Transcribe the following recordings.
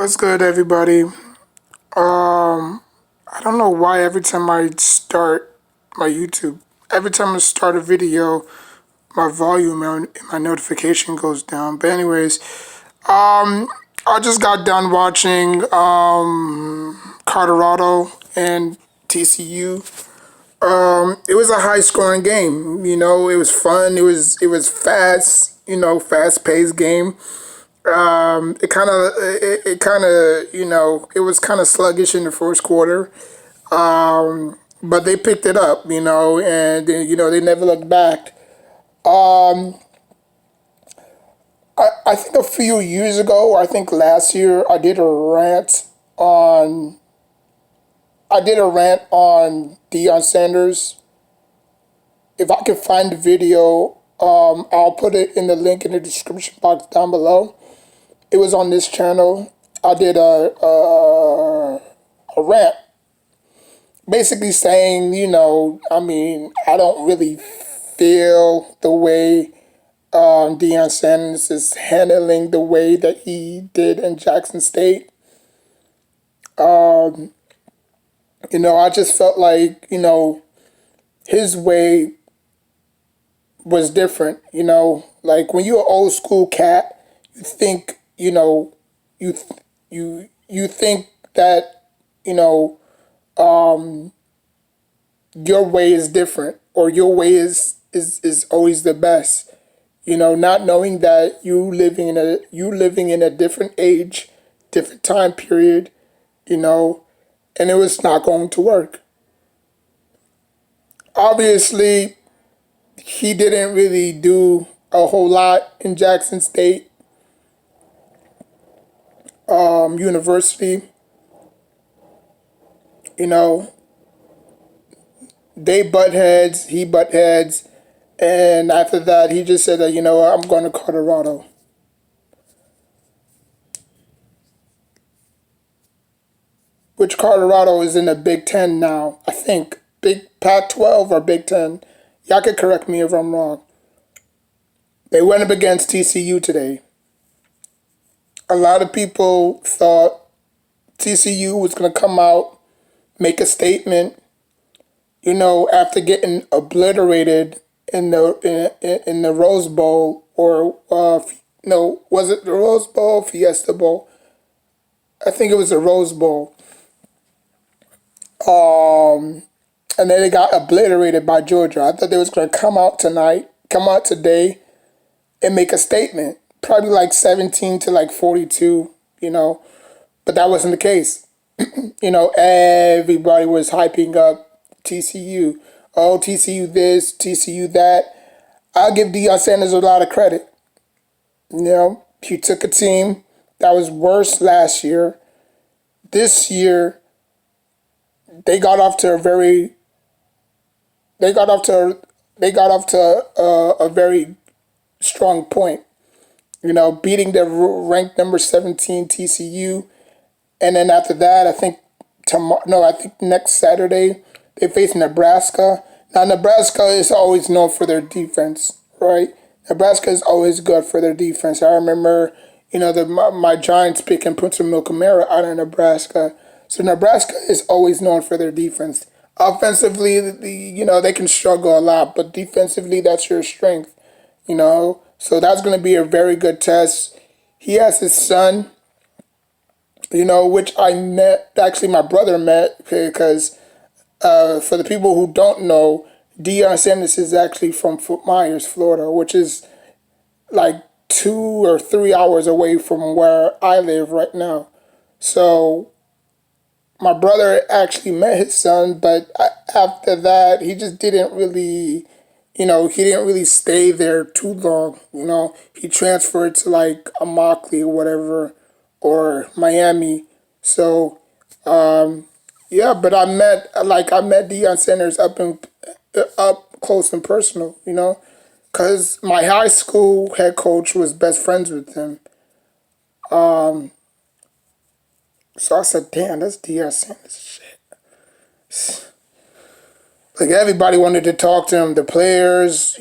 What's good, everybody? I don't know why every time I start my YouTube, every time I start a video, my volume and my notification goes down. But anyways, I just got done watching Colorado and TCU. It was a high scoring game. It was fun. It was fast. Fast paced game. It was kind of sluggish in the first quarter, but they picked it up, and they never looked back. I think a few years ago, I think last year, on I did a rant on Deion Sanders. If I can find the video, I'll put it in the link in the description box down below. It was on this channel. I did a rant, basically saying, I don't really feel the way Deion Sanders is handling the way that he did in Jackson State. I just felt like, his way was different. Like when you're an old school cat, you think, you you think that, your way is different, or your way is always the best. Not knowing that you living in a different age, different time period, and it was not going to work. Obviously, he didn't really do a whole lot in Jackson State University. You know, they butt heads, he butt heads, and after that, he just said that, I'm going to Colorado. Which Colorado is in the Big Ten now, I think. Big Pac-12 or Big Ten. Y'all can correct me if I'm wrong. They went up against TCU today. A lot of people thought TCU was going to come out, make a statement, after getting obliterated in the Rose Bowl, or no, was it the Rose Bowl, Fiesta Bowl? I think it was the Rose Bowl. And then they got obliterated by Georgia. I thought they was going to come out today, and make a statement. Probably like 17 to like 42, but that wasn't the case. Everybody was hyping up TCU. Oh, TCU this, TCU that. I'll give Deion Sanders a lot of credit. He took a team that was worse last year. This year, they got off to a very strong point. Beating the ranked number 17 TCU, and then after that, I think next Saturday they face Nebraska. Now Nebraska is always known for their defense, right? Nebraska is always good for their defense. I remember, my Giants picking Prince Camara out of Nebraska. So Nebraska is always known for their defense. Offensively, they can struggle a lot, but defensively, that's your strength, So that's going to be a very good test. He has his son, which I met, actually my brother met, because for the people who don't know, Deion Sanders is actually from Fort Myers, Florida, which is like 2 or 3 hours away from where I live right now. So my brother actually met his son, but after that, he just didn't really, he didn't really stay there too long. He transferred to like Immokalee or whatever, or Miami. So, yeah, but I met Deion Sanders up close and personal, because my high school head coach was best friends with him. So I said, damn, that's Deion Sanders shit. Like everybody wanted to talk to him, the players,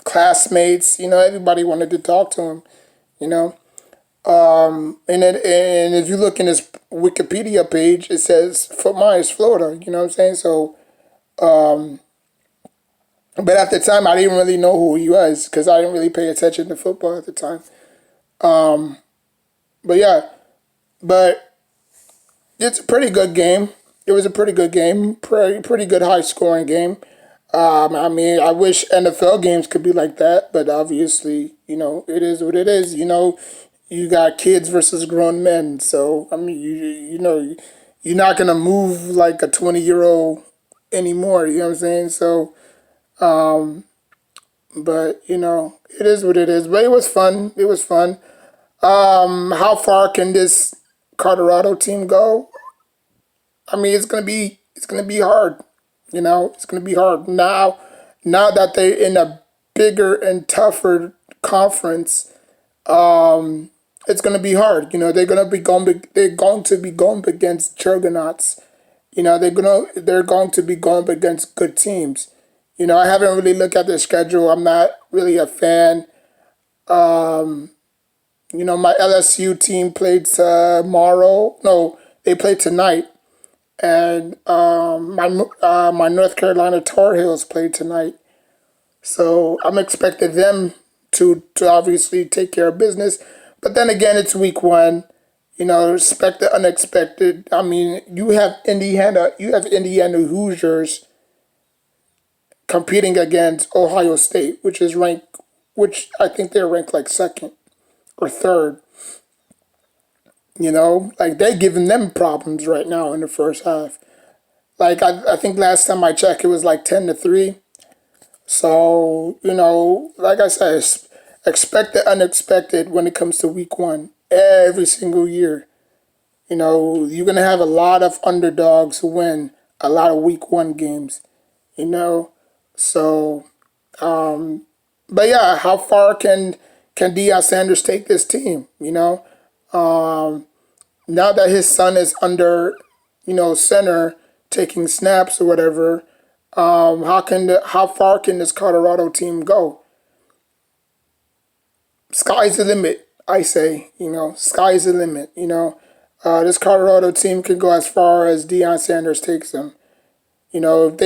classmates, everybody wanted to talk to him. You know, and if you look in his Wikipedia page, it says Fort Myers, Florida. You know what I'm saying? So, but at the time, I didn't really know who he was because I didn't really pay attention to football at the time. But yeah, but it's a pretty good game. It was a pretty good game, pretty good high scoring game. I mean, I wish NFL games could be like that, but obviously, it is what it is. You got kids versus grown men, so I mean, you're not gonna move like a 20-year-old anymore. You know what I'm saying? So, but it is what it is. But it was fun. It was fun. How far can this Colorado team go? I mean, it's gonna be hard. It's gonna be hard now. Now that they're in a bigger and tougher conference, it's gonna be hard. They're going to be going up against juggernauts. They're going to be going up against good teams. I haven't really looked at their schedule. I'm not really a fan. My LSU team played tomorrow. No, they played tonight, and my North Carolina Tar Heels played tonight. So I'm expecting them to obviously take care of business. But then again, it's week one. Expect the unexpected. I mean, you have Indiana Hoosiers competing against Ohio State, which I think they're ranked like second or third. Like they're giving them problems right now in the first half. Like I think last time I checked, it was like 10-3. So like I said, expect the unexpected when it comes to week one every single year. You're gonna have a lot of underdogs who win a lot of week one games. You know, so but yeah, how far can Deion Sanders take this team? Now that his son is under, center, taking snaps or whatever, how far can this Colorado team go? Sky's the limit, I say. Sky's the limit. This Colorado team can go as far as Deion Sanders takes them. If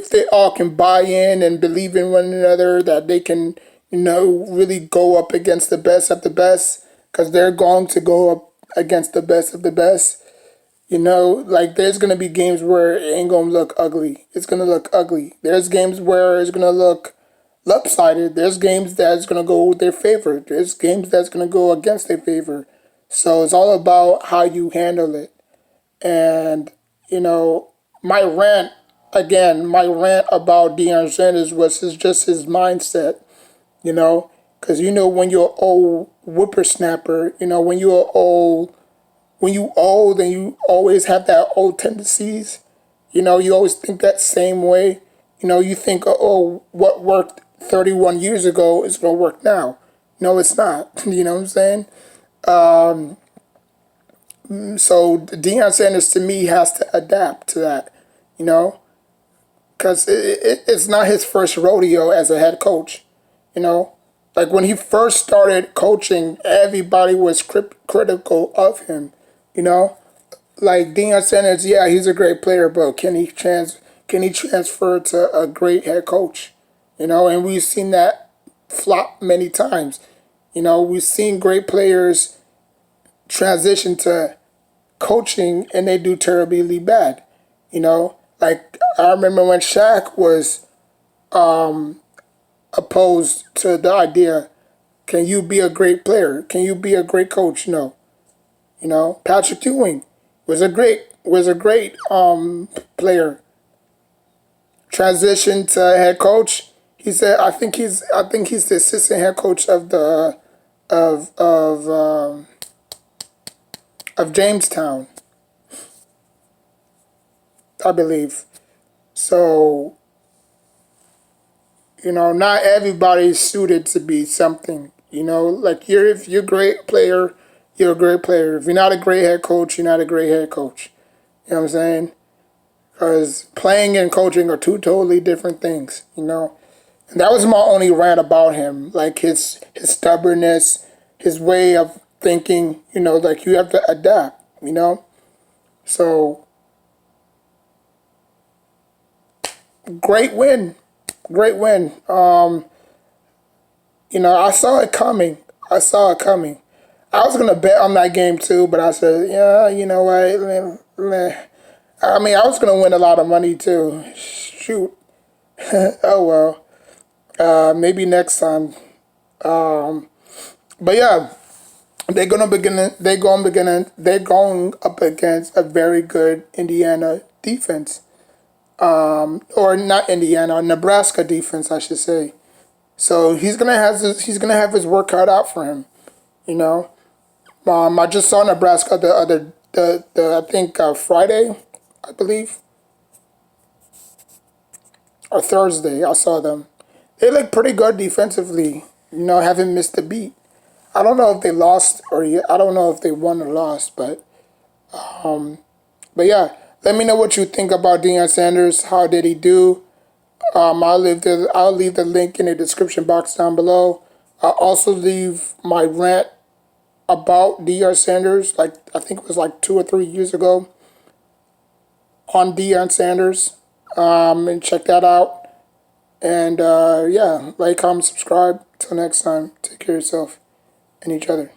they all can buy in and believe in one another, that they can, really go up against the best of the best, because they're going to go up against the best of the best. Like there's gonna be games where it ain't gonna look ugly. It's gonna look ugly. There's games where it's gonna look lopsided. There's games that's gonna go with their favor. There's games that's gonna go against their favor. So it's all about how you handle it. And you know, my rant my rant about Deion Sanders was just his mindset. Because when you're an old whippersnapper, when you old and you always have that old tendencies, you always think that same way. You think, oh, what worked 31 years ago is going to work now. No, it's not. You know what I'm saying? So Deion Sanders to me has to adapt to that, you know, because it's not his first rodeo as a head coach, you know. Like when he first started coaching, everybody was critical of him, you know. Like Deion Sanders, yeah, he's a great player, but can he transfer to a great head coach? And we've seen that flop many times. We've seen great players transition to coaching and they do terribly bad. Like I remember when Shaq was opposed to the idea, can you be a great player? Can you be a great coach? No. Patrick Ewing was a great player. Transition to head coach. He said, I think he's the assistant head coach of of um, of Jamestown, I believe. So not everybody's suited to be something. Like if you're a great player, you're a great player. If you're not a great head coach, you're not a great head coach. You know what I'm saying? Because playing and coaching are two totally different things. And that was my only rant about him, like his stubbornness, his way of thinking. Like you have to adapt. So great win, great win. I saw it coming. I saw it coming. I was gonna bet on that game too, but I said, yeah, you know what? I mean, I was gonna win a lot of money too. Shoot. Oh well. Maybe next time. But yeah, they're gonna begin. They're going beginning. They're going up against a very good Indiana defense, or not Indiana, Nebraska defense, I should say. So he's gonna have his work cut out for him. You know. I just saw Nebraska the I think Friday, I believe, or Thursday. I saw them. They look pretty good defensively. Haven't missed a beat. I don't know if they lost I don't know if they won or lost, but yeah. Let me know what you think about Deion Sanders. How did he do? I'll leave the link in the description box down below. I'll also leave my rant about Deion Sanders, like I think it was like 2 or 3 years ago, on Deion Sanders, and check that out. And yeah, like, comment, subscribe. Till next time, take care of yourself and each other.